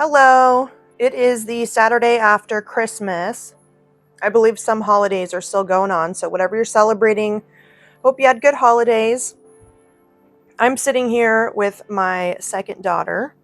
Hello. It is the Saturday after Christmas. I believe some holidays are still going on, so whatever you're celebrating, hope you had good holidays. I'm sitting here with my second daughter,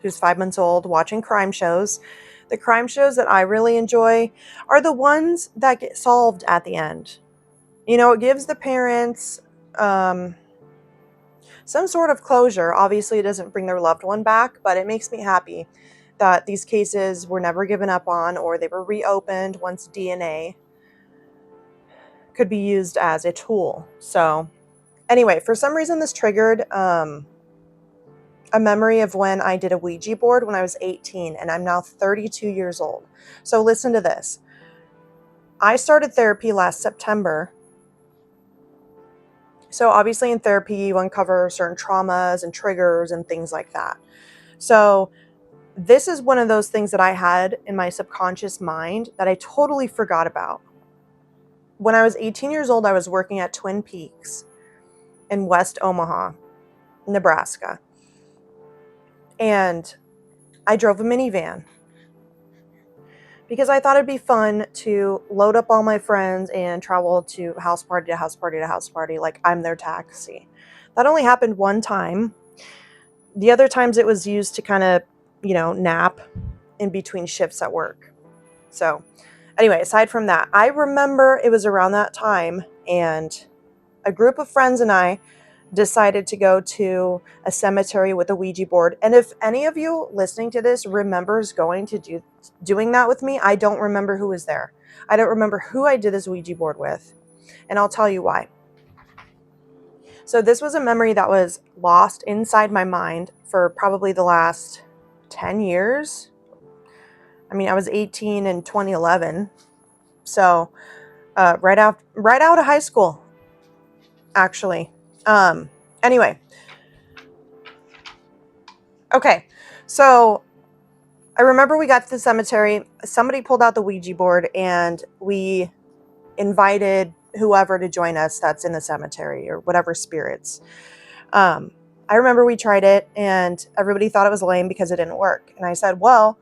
who's 5 months old, watching crime shows. The crime shows that I really enjoy are the ones that get solved at the end. It gives the parents um, some sort of closure. Obviously, it doesn't bring their loved one back, but it makes me happy that these cases were never given up on, or they were reopened once DNA could be used as a tool. So anyway, for some reason this triggered a memory of when I did a Ouija board when I was 18, and I'm now 32 years old. So listen to this. I started therapy last September. So obviously in therapy, you uncover certain traumas and triggers and things like that. So this is one of those things that I had in my subconscious mind that I totally forgot about. When I was 18 years old, I was working at Twin Peaks in West Omaha, Nebraska. And I drove a minivan because I thought it'd be fun to load up all my friends and travel to house party to house party to house party like I'm their taxi. That only happened one time. The other times it was used to kind of, nap in between shifts at work. So anyway, aside from that, I remember it was around that time, and a group of friends and I decided to go to a cemetery with a Ouija board. And if any of you listening to this remembers going to doing that with me, I don't remember who was there. I don't remember who I did this Ouija board with, and I'll tell you why. So this was a memory that was lost inside my mind for probably the last 10 years. I mean, I was 18 in 2011. So right out of high school, actually. Anyway, okay. So I remember we got to the cemetery. Somebody pulled out the Ouija board, and we invited whoever to join us that's in the cemetery or whatever spirits. I remember we tried it, and everybody thought it was lame because it didn't work. And I said, well,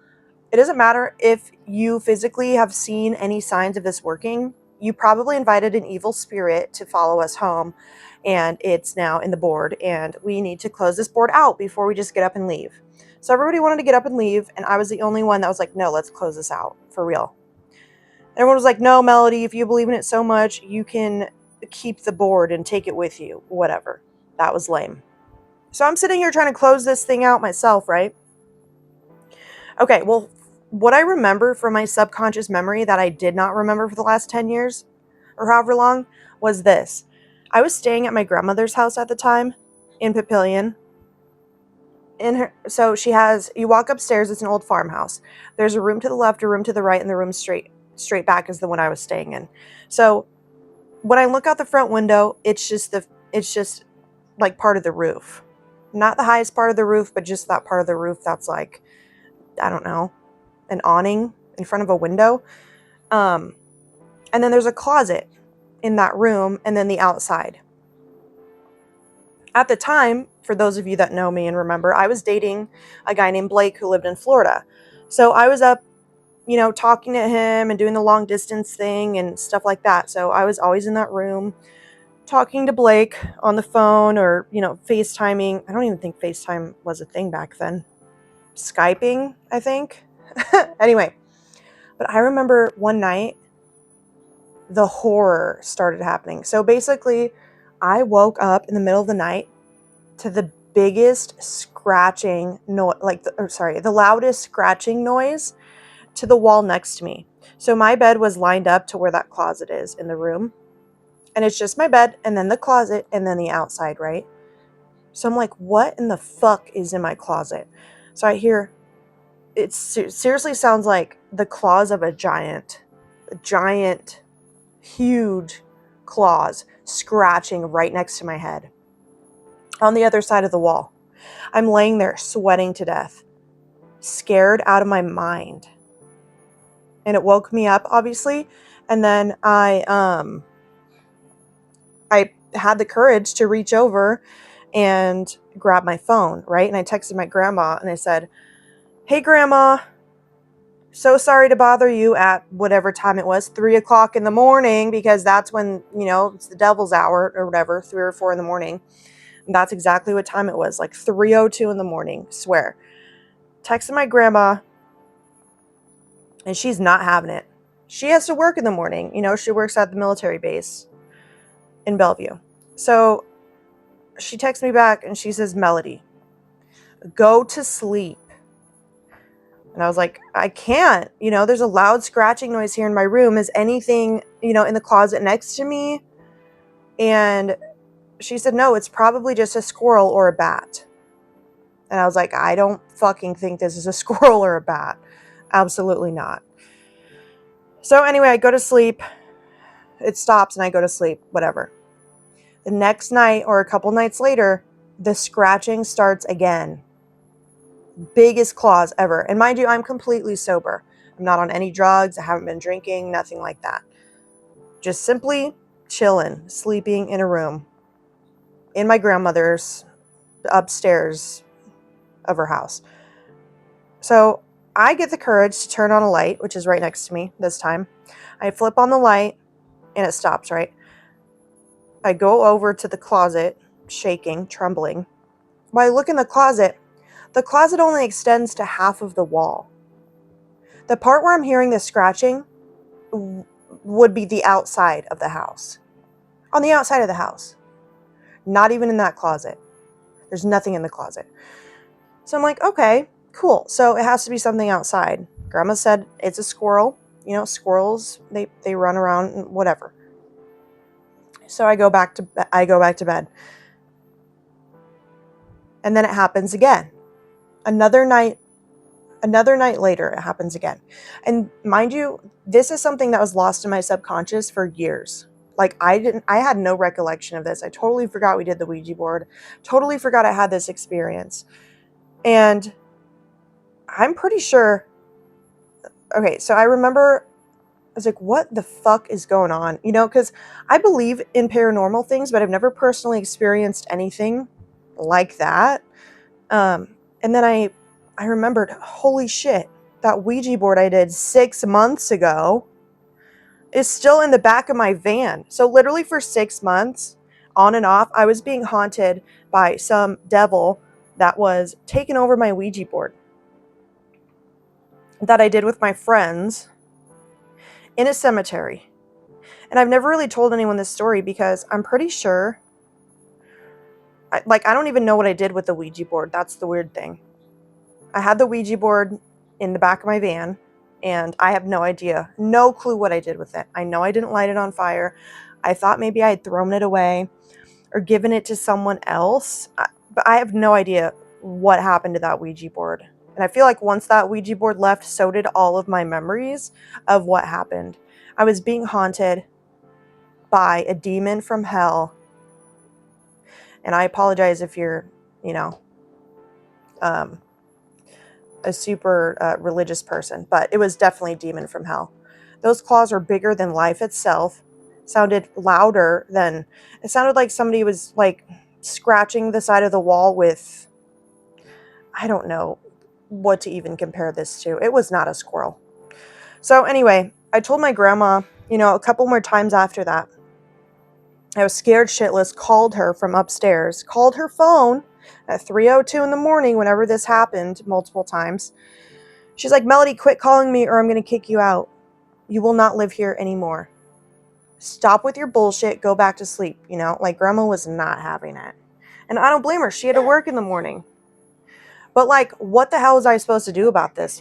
it doesn't matter if you physically have seen any signs of this working. You probably invited an evil spirit to follow us home, and it's now in the board, and we need to close this board out before we just get up and leave. So everybody wanted to get up and leave, and I was the only one that was like, no, let's close this out for real. Everyone was like, no, Melody, if you believe in it so much, you can keep the board and take it with you. Whatever. That was lame. So I'm sitting here trying to close this thing out myself, right? Okay, well, what I remember from my subconscious memory that I did not remember for the last 10 years or however long was this. I was staying at my grandmother's house at the time in Papillion. So you walk upstairs, it's an old farmhouse. There's a room to the left, a room to the right, and the room straight back is the one I was staying in. So when I look out the front window, it's just like part of the roof. Not the highest part of the roof, but just that part of the roof that's like, I don't know, an awning in front of a window. And then there's a closet in that room, and then the outside. At the time, for those of you that know me and remember, I was dating a guy named Blake who lived in Florida. So I was up, talking to him and doing the long distance thing and stuff like that. So I was always in that room talking to Blake on the phone or, FaceTiming. I don't even think FaceTime was a thing back then. Skyping, I think. Anyway, but I remember one night the horror started happening. So basically, I woke up in the middle of the night to the biggest scratching noise, the loudest scratching noise to the wall next to me. So my bed was lined up to where that closet is in the room. And it's just my bed and then the closet and then the outside, right? So I'm like, what in the fuck is in my closet? So I hear, it seriously sounds like the claws of a giant, huge claws scratching right next to my head on the other side of the wall. I'm laying there sweating to death, scared out of my mind. And it woke me up, obviously. And then I had the courage to reach over and grab my phone, right? And I texted my grandma and I said, "Hey, Grandma, so sorry to bother you at whatever time it was, 3 o'clock in the morning," because that's when, it's the devil's hour or whatever, 3 or 4 in the morning. And that's exactly what time it was, like 3:02 in the morning, swear. Texting my grandma, and she's not having it. She has to work in the morning. She works at the military base in Bellevue. So she texts me back and she says, "Melody, go to sleep." And I was like, "I can't. There's a loud scratching noise here in my room. Is anything, in the closet next to me?" And she said, "No, it's probably just a squirrel or a bat." And I was like, "I don't fucking think this is a squirrel or a bat. Absolutely not." So anyway, I go to sleep. It stops and I go to sleep, whatever. The next night or a couple nights later, the scratching starts again. Biggest claws ever. And mind you, I'm completely sober. I'm not on any drugs. I haven't been drinking, nothing like that. Just simply chilling, sleeping in a room in my grandmother's upstairs of her house. So I get the courage to turn on a light, which is right next to me this time. I flip on the light and it stops, right? I go over to the closet, shaking, trembling. When I look in the closet only extends to half of the wall. The part where I'm hearing the scratching would be the outside of the house. On the outside of the house. Not even in that closet. There's nothing in the closet. So I'm like, okay, cool. So it has to be something outside. Grandma said it's a squirrel. Squirrels, they run around, whatever. So I go back to bed. And then it happens again. Another night later, it happens again. And mind you, this is something that was lost in my subconscious for years. Like I had no recollection of this. I totally forgot we did the Ouija board. Totally forgot I had this experience. And I'm pretty sure, okay, so I remember, I was like, what the fuck is going on? Because I believe in paranormal things, but I've never personally experienced anything like that. And then I remembered, holy shit, that Ouija board I did 6 months ago is still in the back of my van. So literally for 6 months, on and off, I was being haunted by some devil that was taking over my Ouija board that I did with my friends in a cemetery. And I've never really told anyone this story because I'm pretty sure, I don't even know what I did with the Ouija board. That's the weird thing. I had the Ouija board in the back of my van, and I have no idea, no clue what I did with it. I know I didn't light it on fire. I thought maybe I had thrown it away or given it to someone else, but I have no idea what happened to that Ouija board. And I feel like once that Ouija board left, so did all of my memories of what happened. I was being haunted by a demon from hell. And I apologize if you're, a super religious person, but it was definitely a demon from hell. Those claws were bigger than life itself, sounded louder than, it sounded like somebody was like scratching the side of the wall with, I don't know what to even compare this to. It was not a squirrel. So anyway, I told my grandma, a couple more times after that. I was scared shitless, called her from upstairs, called her phone at 3:02 in the morning whenever this happened multiple times. She's like, "Melody, quit calling me or I'm going to kick you out. You will not live here anymore. Stop with your bullshit. Go back to sleep." Like grandma was not having it. And I don't blame her. She had to work in the morning. But like, what the hell was I supposed to do about this,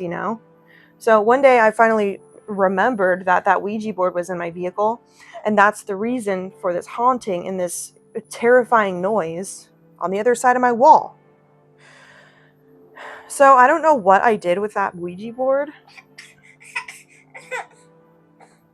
So one day I finally remembered that Ouija board was in my vehicle. And that's the reason for this haunting and this terrifying noise on the other side of my wall. So I don't know what I did with that Ouija board.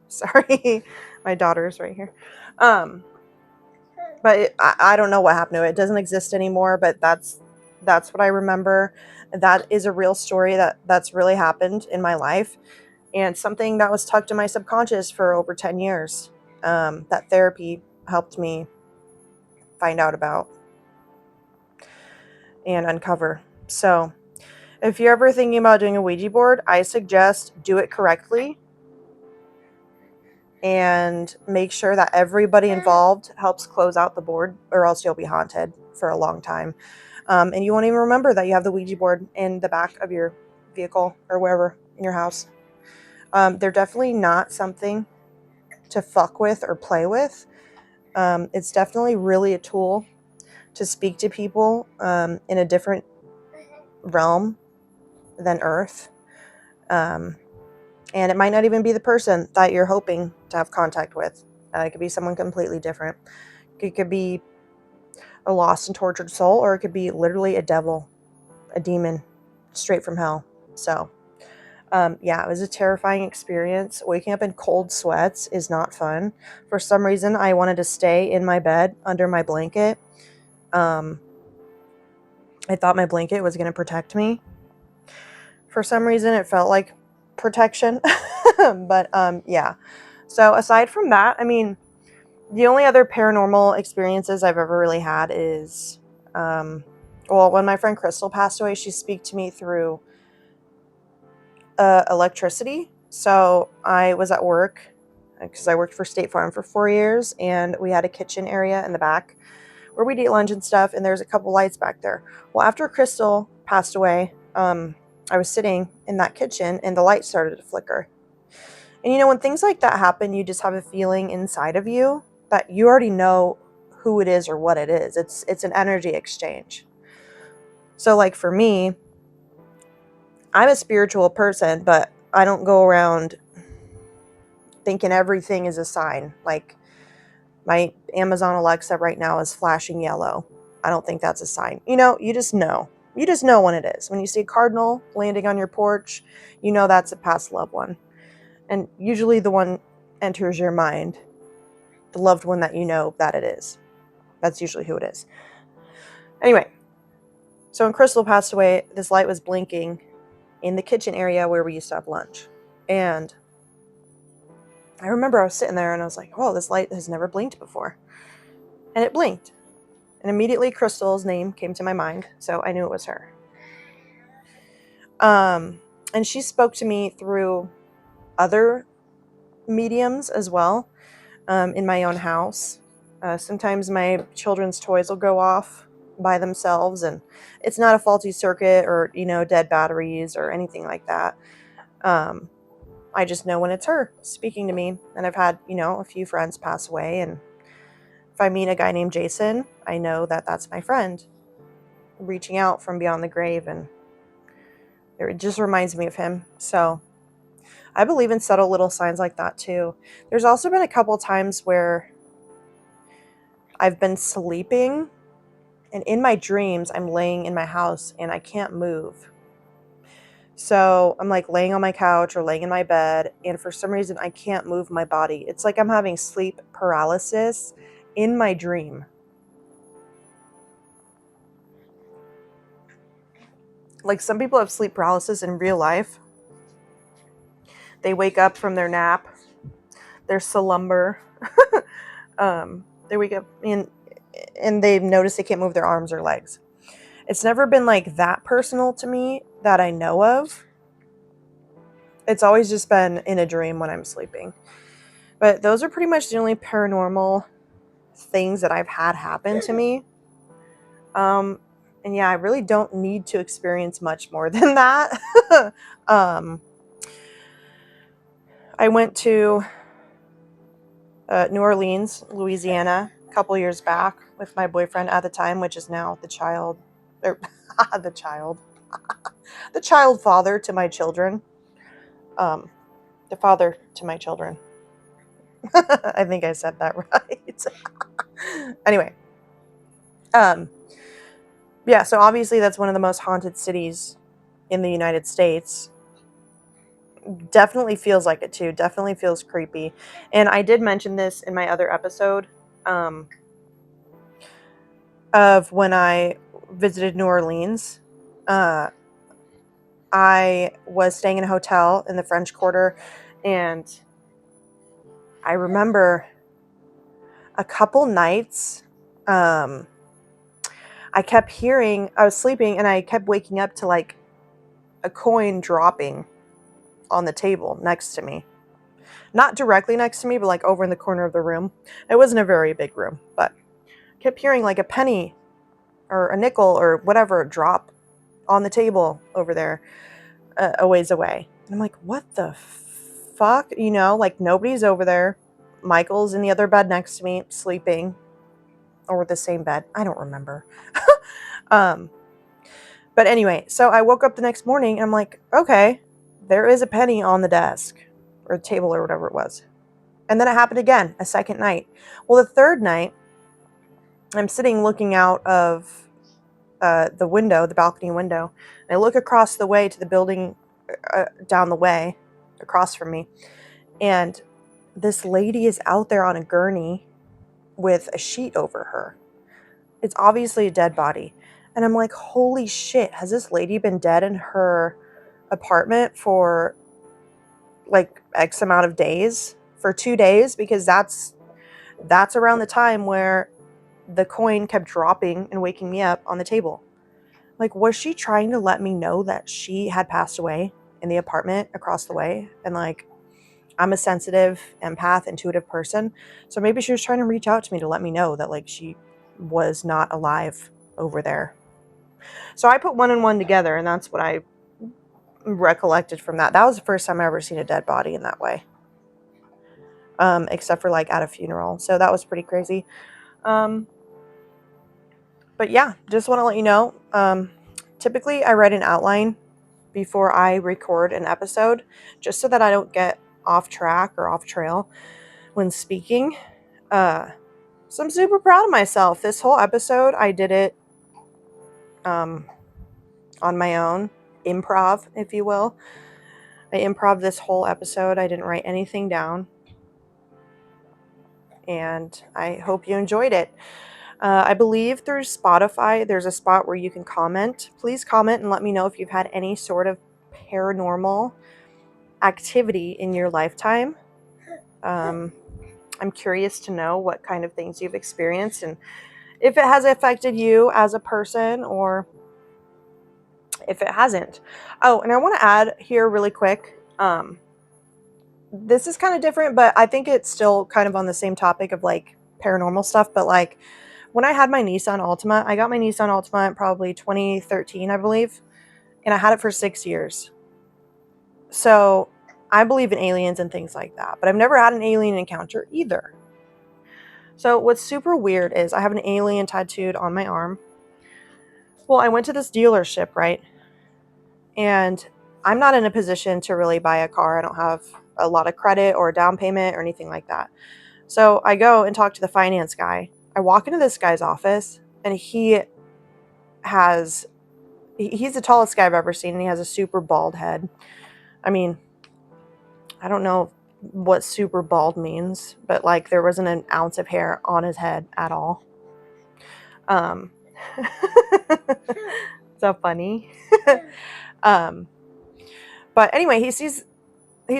Sorry, my daughter's right here. But I don't know what happened to it. It doesn't exist anymore, but that's what I remember. That is a real story that's really happened in my life, and something that was tucked in my subconscious for over 10 years. That therapy helped me find out about and uncover. So If you're ever thinking about doing a Ouija board, I suggest do it correctly and make sure that everybody involved helps close out the board, or else you'll be haunted for a long time. And you won't even remember that you have the Ouija board in the back of your vehicle or wherever in your house. They're definitely not something to fuck with or play with. It's definitely really a tool to speak to people in a different realm than Earth. And it might not even be the person that you're hoping to have contact with. It could be someone completely different. It could be a lost and tortured soul, or it could be literally a devil, a demon, straight from hell. So, yeah, it was a terrifying experience. Waking up in cold sweats is not fun. For some reason, I wanted to stay in my bed under my blanket. I thought my blanket was going to protect me. For some reason, it felt like protection. But, yeah. So aside from that, I mean, the only other paranormal experiences I've ever really had is, well, when my friend Crystal passed away, she spoke to me through electricity. So I was at work because I worked for State Farm for 4 years, and we had a kitchen area in the back where we'd eat lunch and stuff, and there's a couple lights back there. Well, after Crystal passed away, I was sitting in that kitchen and the light started to flicker. And you know, when things like that happen, you just have a feeling inside of you that you already know who it is or what it is. It's an energy exchange. So like for me, I'm a spiritual person, but I don't go around thinking everything is a sign. Like my Amazon Alexa right now is flashing yellow. I don't think that's a sign. You know, you just know. You just know when it is. When you see a cardinal landing on your porch, you know that's a past loved one. And usually the one enters your mind, the loved one that you know that it is. That's usually who it is. Anyway, so when Crystal passed away, this light was blinking in the kitchen area where we used to have lunch. And I remember I was sitting there and I was like, oh, this light has never blinked before. And it blinked. And immediately Crystal's name came to my mind, so I knew it was her. And she spoke to me through other mediums as well, in my own house. Sometimes my children's toys will go off by themselves, and it's not a faulty circuit or, you know, dead batteries or anything like that. I just know when it's her speaking to me. And I've had, you know, a few friends pass away, and if I meet a guy named Jason, I know that that's my friend reaching out from beyond the grave, and it just reminds me of him. So I believe in subtle little signs like that too. There's also been a couple times where I've been sleeping, and in my dreams I'm laying in my house and I can't move. So I'm like laying on my couch or laying in my bed, and for some reason I can't move my body. It's like I'm having sleep paralysis in my dream. Like some people have sleep paralysis in real life. They wake up from their nap, their slumber. They wake up and they notice they can't move their arms or legs. It's never been like that personal to me that I know of. It's always just been in a dream when I'm sleeping. But those are pretty much the only paranormal things that I've had happen to me. And yeah, I really don't need to experience much more than that. I went to New Orleans, Louisiana, a couple years back with my boyfriend at the time, which is now the child father to my children. The father to my children. I think I said that right. Anyway, yeah, so obviously that's one of the most haunted cities in the United States. Definitely feels like it too. Definitely feels creepy. And I did mention this in my other episode, of when I visited New Orleans. I was staying in a hotel in the French Quarter, and I remember a couple nights, I was sleeping and I kept waking up to like a coin dropping on the table next to me. Not directly next to me, but like over in the corner of the room. It wasn't a very big room, but I kept hearing like a penny or a nickel or whatever drop on the table over there a ways away. And I'm like, what the fuck? You know, like nobody's over there. Michael's in the other bed next to me, sleeping, or the same bed. I don't remember. But anyway, so I woke up the next morning and I'm like, okay, there is a penny on the desk or the table or whatever it was. And then it happened again, a second night. Well, the third night, I'm sitting looking out of the window, the balcony window. And I look across the way to the building down the way across from me. And this lady is out there on a gurney with a sheet over her. It's obviously a dead body. And I'm like, holy shit, has this lady been dead in her apartment for like X amount of days? For 2 days? Because that's around the time where the coin kept dropping and waking me up on the table. Like, was she trying to let me know that she had passed away in the apartment across the way? And like, I'm a sensitive, empath, intuitive person. So maybe she was trying to reach out to me to let me know that like she was not alive over there. So I put one and one together, and that's what I recollected from that. That was the first time I ever seen a dead body in that way. Except for like at a funeral. So that was pretty crazy. But yeah, just want to let you know, typically I write an outline before I record an episode, just so that I don't get off track or off trail when speaking. So I'm super proud of myself. This whole episode, I did it on my own, improv, if you will. I improv this whole episode. I didn't write anything down. And I hope you enjoyed it. I believe through Spotify, there's a spot where you can comment. Please comment and let me know if you've had any sort of paranormal activity in your lifetime. I'm curious to know what kind of things you've experienced and if it has affected you as a person or if it hasn't. Oh, and I want to add here really quick. This is kind of different, but I think it's still kind of on the same topic of like paranormal stuff. But like when I had my Nissan Altima, I got my Nissan Altima in probably 2013, I believe. And I had it for 6 years. So I believe in aliens and things like that. But I've never had an alien encounter either. So what's super weird is I have an alien tattooed on my arm. Well, I went to this dealership, right? And I'm not in a position to really buy a car. I don't have a lot of credit or a down payment or anything like that. So I go and talk to the finance guy. I walk into this guy's office and he's the tallest guy I've ever seen, and he has a super bald head. I mean, I don't know what super bald means, but like there wasn't an ounce of hair on his head at all. So funny. But anyway, he's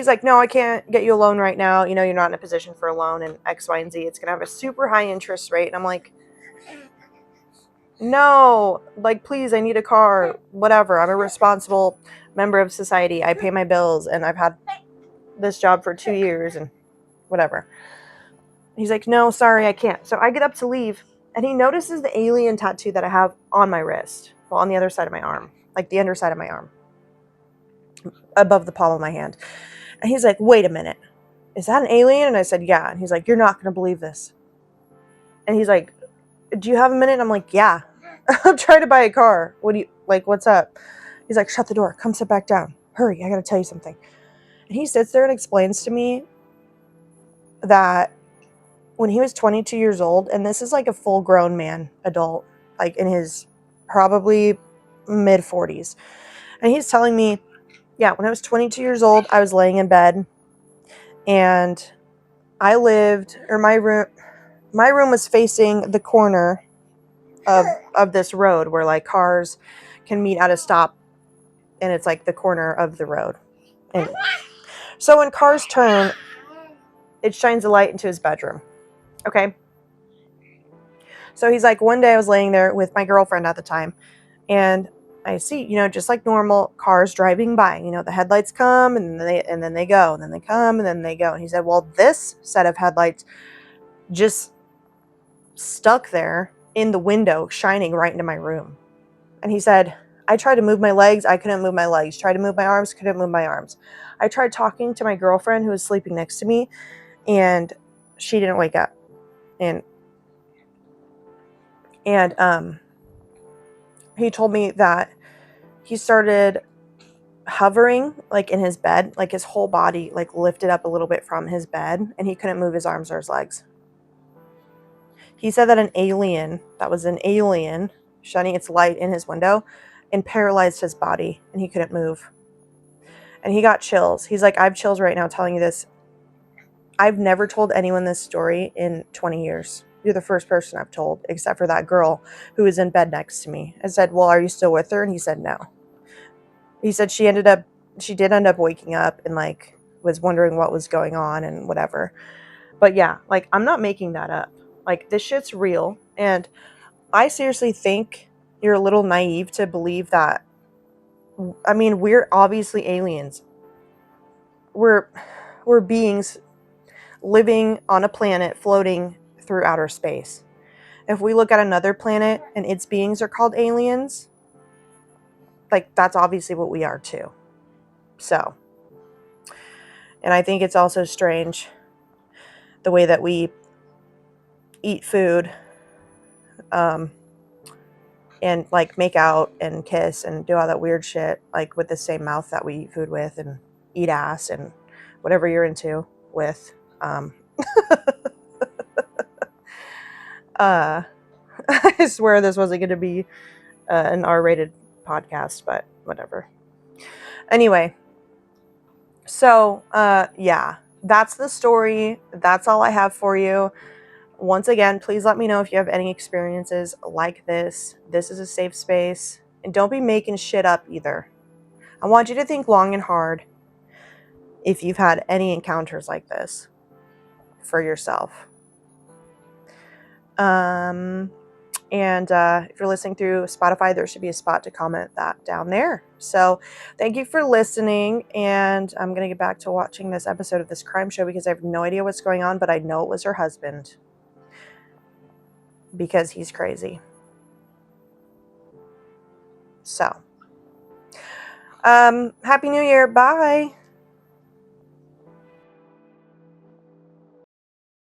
like, no, I can't get you a loan right now. You know, you're not in a position for a loan and X, Y, and Z. It's going to have a super high interest rate. And I'm like, no, like, please, I need a car, whatever. I'm a responsible member of society. I pay my bills and I've had this job for 2 years and whatever. He's like, no, sorry, I can't. So I get up to leave and he notices the alien tattoo that I have on my wrist. Well, on the other side of my arm, like the underside of my arm, above the palm of my hand. And he's like, wait a minute, is that an alien? And I said, yeah. And he's like, you're not going to believe this. And he's like, do you have a minute? And I'm like, yeah. I'm trying to buy a car. What's up? He's like, shut the door. Come sit back down. Hurry, I got to tell you something. And he sits there and explains to me that when he was 22 years old, and this is like a full-grown man, adult, like in his probably mid-40s. And he's telling me, yeah, when I was 22 years old, I was laying in bed and my room was facing the corner of this road where like cars can meet at a stop, and it's like the corner of the road. And so when cars turn, it shines a light into his bedroom. Okay. So he's like, one day I was laying there with my girlfriend at the time, and I see, just like normal cars driving by, the headlights come and then they go, and then they come and then they go. And he said, well, this set of headlights just stuck there in the window, shining right into my room. And he said, I tried to move my legs. I couldn't move my legs. Tried to move my arms. Couldn't move my arms. I tried talking to my girlfriend who was sleeping next to me, and she didn't wake up. And he told me that he started hovering like in his bed, like his whole body like lifted up a little bit from his bed, and he couldn't move his arms or his legs. He said that an alien shining its light in his window and paralyzed his body, and he couldn't move. And he got chills. He's like, I have chills right now telling you this. I've never told anyone this story in 20 years. You're the first person I've told, except for that girl who was in bed next to me. I said, well, are you still with her? And he said, no. He said she did end up waking up and like was wondering what was going on and whatever. But yeah, like I'm not making that up. Like this shit's real. And I seriously think you're a little naive to believe that. I mean, we're obviously aliens. We're beings living on a planet floating through outer space. If we look at another planet and its beings are called aliens, like that's obviously what we are too. So, and I think it's also strange the way that we eat food, and like make out and kiss and do all that weird shit, like with the same mouth that we eat food with, and eat ass and whatever you're into with. I swear this wasn't going to be an R-rated podcast, but whatever. Anyway, so yeah, that's the story. That's all I have for you. Once again, please let me know if you have any experiences like this. This is a safe space. And don't be making shit up either. I want you to think long and hard if you've had any encounters like this for yourself. And if you're listening through Spotify, there should be a spot to comment that down there. So thank you for listening. And I'm going to get back to watching this episode of this crime show because I have no idea what's going on, but I know it was her husband because he's crazy. So, Happy New Year. Bye.